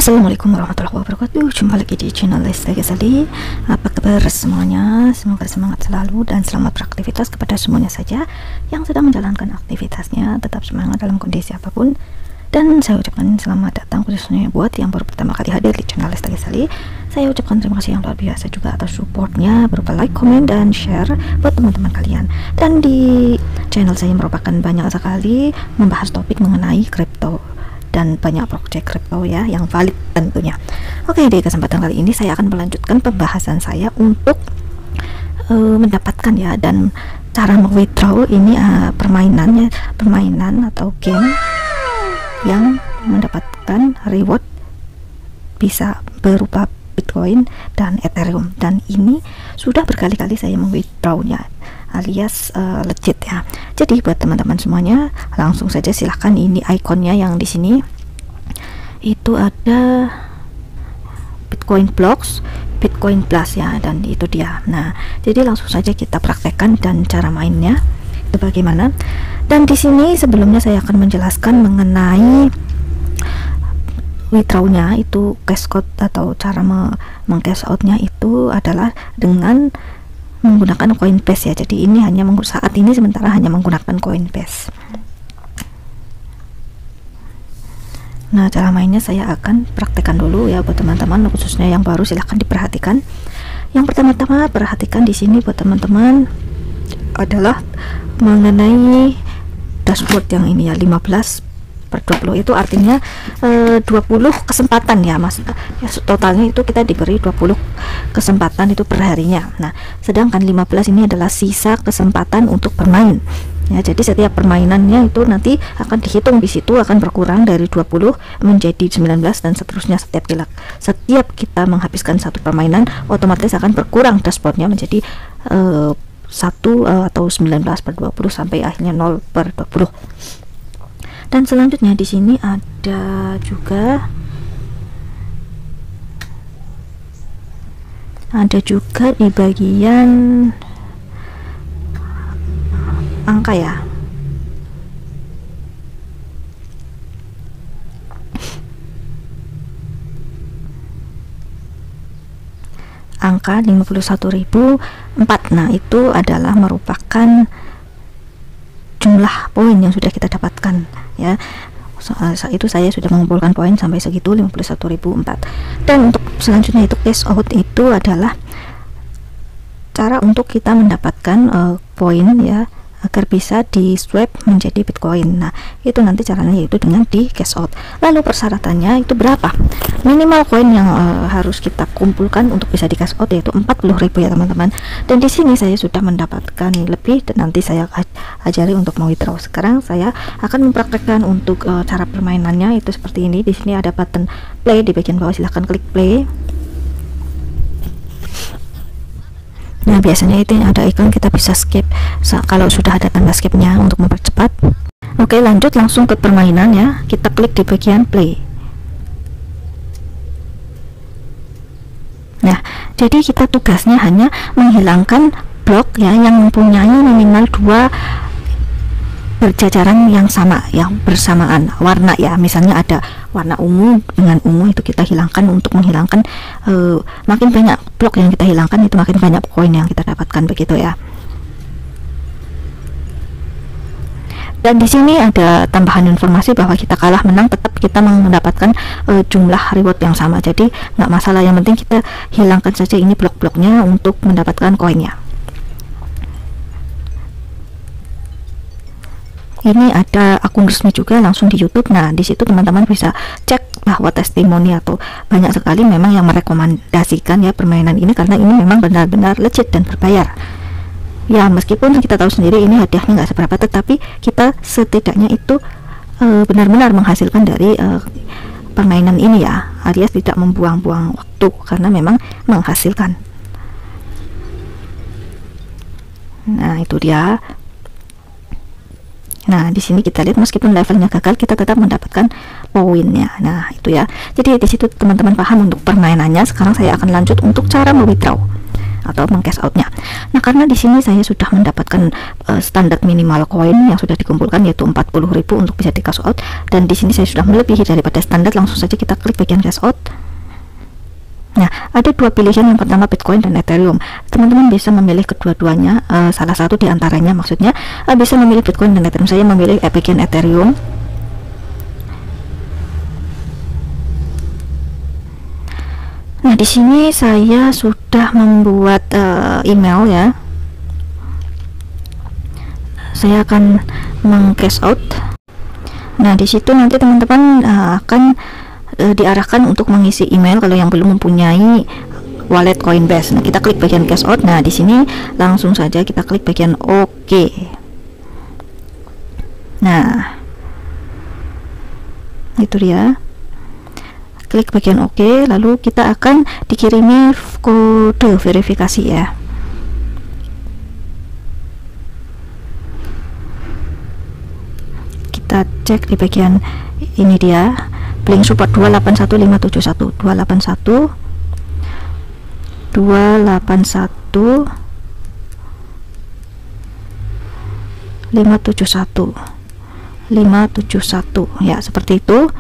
Assalamualaikum warahmatullahi wabarakatuh. Jumpa lagi di channel Lesti Ghazali. Apa kabar semuanya? Semoga semangat selalu dan selamat beraktivitas kepada semuanya saja yang sedang menjalankan aktivitasnya. Tetap semangat dalam kondisi apapun. Dan saya ucapkan selamat datang khususnya buat yang baru pertama kali hadir di channel Lesti Ghazali. Saya ucapkan terima kasih yang luar biasa juga atas supportnya berupa like, komen, dan share buat teman-teman kalian. Dan di channel saya merupakan banyak sekali membahas topik mengenai kripto dan banyak project crypto ya yang valid tentunya. Oke, di kesempatan kali ini saya akan melanjutkan pembahasan saya untuk mendapatkan ya dan cara withdraw ini permainan atau game yang mendapatkan reward bisa berupa Bitcoin dan Ethereum, dan ini sudah berkali-kali saya withdrawnya alias legit ya. Jadi buat teman-teman semuanya langsung saja silahkan, ini ikonnya yang di sini itu ada Bitcoin Blocks, Bitcoin Plus ya, dan itu dia. Nah, jadi langsung saja kita praktekkan dan cara mainnya itu bagaimana. Dan di sini sebelumnya saya akan menjelaskan mengenai withdrawnya, itu cash out atau cara meng-cash outnya itu adalah dengan menggunakan Coinbase ya. Jadi ini hanya saat ini sementara hanya menggunakan Coinbase. Nah, cara mainnya saya akan praktekkan dulu ya buat teman-teman, khususnya yang baru silahkan diperhatikan. Yang pertama-tama perhatikan di sini buat teman-teman adalah mengenai dashboard yang ini ya, 15/20 itu artinya 20 kesempatan ya mas ya, totalnya itu kita diberi 20 kesempatan itu per harinya. Nah, sedangkan 15 ini adalah sisa kesempatan untuk bermain ya. Jadi setiap permainannya itu nanti akan dihitung, di situ akan berkurang dari 20 menjadi 19 dan seterusnya. Setiap kita menghabiskan satu permainan otomatis akan berkurang dashboardnya menjadi 1 atau 19/20 sampai akhirnya 0/20. Dan selanjutnya di sini ada juga di bagian angka ya. Angka 51.004. Nah, itu adalah merupakan jumlah poin yang sudah kita dapatkan ya. Itu saya sudah mengumpulkan poin sampai segitu 51.004. Dan untuk selanjutnya itu cash out, itu adalah cara untuk kita mendapatkan poin ya agar bisa di swap menjadi Bitcoin. Nah, itu nanti caranya yaitu dengan di cash out. Lalu persyaratannya itu berapa? Minimal koin yang harus kita kumpulkan untuk bisa di cash out yaitu 40.000 ya teman-teman. Dan di sini saya sudah mendapatkan lebih dan nanti saya ajari untuk mau withdraw. Sekarang saya akan mempraktekkan untuk cara permainannya itu seperti ini. Di sini ada button play di bagian bawah, silahkan klik play. Nah, biasanya itu yang ada ikon kita bisa skip kalau sudah ada tanda skipnya untuk mempercepat. Oke, lanjut langsung ke permainan ya. Kita klik di bagian play. Nah, jadi kita tugasnya hanya menghilangkan blok ya yang mempunyai minimal 2 berjajaran yang sama, yang bersamaan warna ya. Misalnya ada warna ungu dengan ungu, itu kita hilangkan untuk menghilangkan makin banyak blok yang kita hilangkan itu makin banyak koin yang kita dapatkan, begitu ya. Dan di sini ada tambahan informasi bahwa kita kalah menang tetap kita mendapatkan jumlah reward yang sama. Jadi nggak masalah, yang penting kita hilangkan saja ini blok-bloknya untuk mendapatkan koinnya. Ini ada akun resmi juga langsung di YouTube. Nah, di situ teman-teman bisa cek bahwa testimoni atau banyak sekali memang yang merekomendasikan ya permainan ini karena ini memang benar-benar legit dan berbayar. Ya, meskipun kita tahu sendiri ini hadiahnya nggak seberapa, tetapi kita setidaknya itu benar-benar menghasilkan dari permainan ini ya, alias tidak membuang-buang waktu karena memang menghasilkan. Nah, itu dia. Nah, di sini kita lihat meskipun levelnya gagal kita tetap mendapatkan poinnya. Nah, itu ya. Jadi di situ teman-teman paham untuk permainannya. Sekarang saya akan lanjut untuk cara withdraw. atau meng-cash outnya. Nah, karena di sini saya sudah mendapatkan standar minimal koin yang sudah dikumpulkan yaitu 40.000 untuk bisa di cash out, dan di sini saya sudah melebihi daripada standar, langsung saja kita klik bagian cash out. Nah, ada dua pilihan, yang pertama Bitcoin dan Ethereum. Teman-teman bisa memilih kedua-duanya, salah satu di antaranya, maksudnya bisa memilih Bitcoin dan Ethereum. Saya memilih bagian Ethereum. Nah, di sini saya sudah membuat email ya. Saya akan meng-cash out. Nah, di situ nanti teman-teman akan diarahkan untuk mengisi email kalau yang belum mempunyai wallet Coinbase. Nah, kita klik bagian cash out. Nah, di sini langsung saja kita klik bagian OK. Nah, itu dia. Klik bagian OK, lalu kita akan dikirimi kode verifikasi ya. Kita cek di bagian ini dia, Blink support 281571 281 571 571 ya, seperti itu.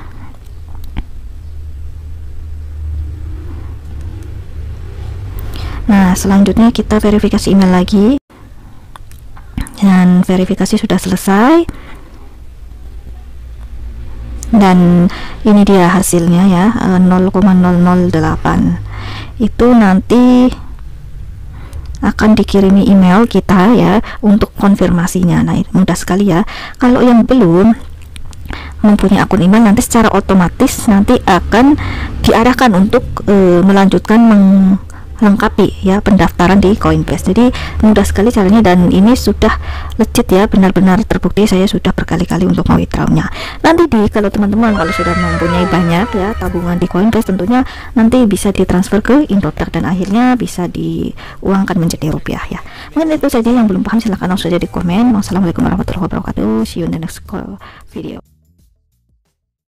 Nah, selanjutnya kita verifikasi email lagi, dan verifikasi sudah selesai, dan ini dia hasilnya ya, 0,008. Itu nanti akan dikirimi email kita ya untuk konfirmasinya. Nah, mudah sekali ya. Kalau yang belum mempunyai akun email, nanti secara otomatis nanti akan diarahkan untuk melanjutkan melengkapi ya pendaftaran di Coinbase. Jadi mudah sekali caranya, dan ini sudah legit ya, benar-benar terbukti. Saya sudah berkali-kali untuk mau withdrawnya. Nanti kalau teman-teman kalau sudah mempunyai banyak ya tabungan di Coinbase, tentunya nanti bisa ditransfer ke Indodax dan akhirnya bisa diuangkan menjadi rupiah ya. Mungkin itu saja, yang belum paham silahkan langsung saja di komen. Wassalamualaikum warahmatullahi wabarakatuh. See you in the next video.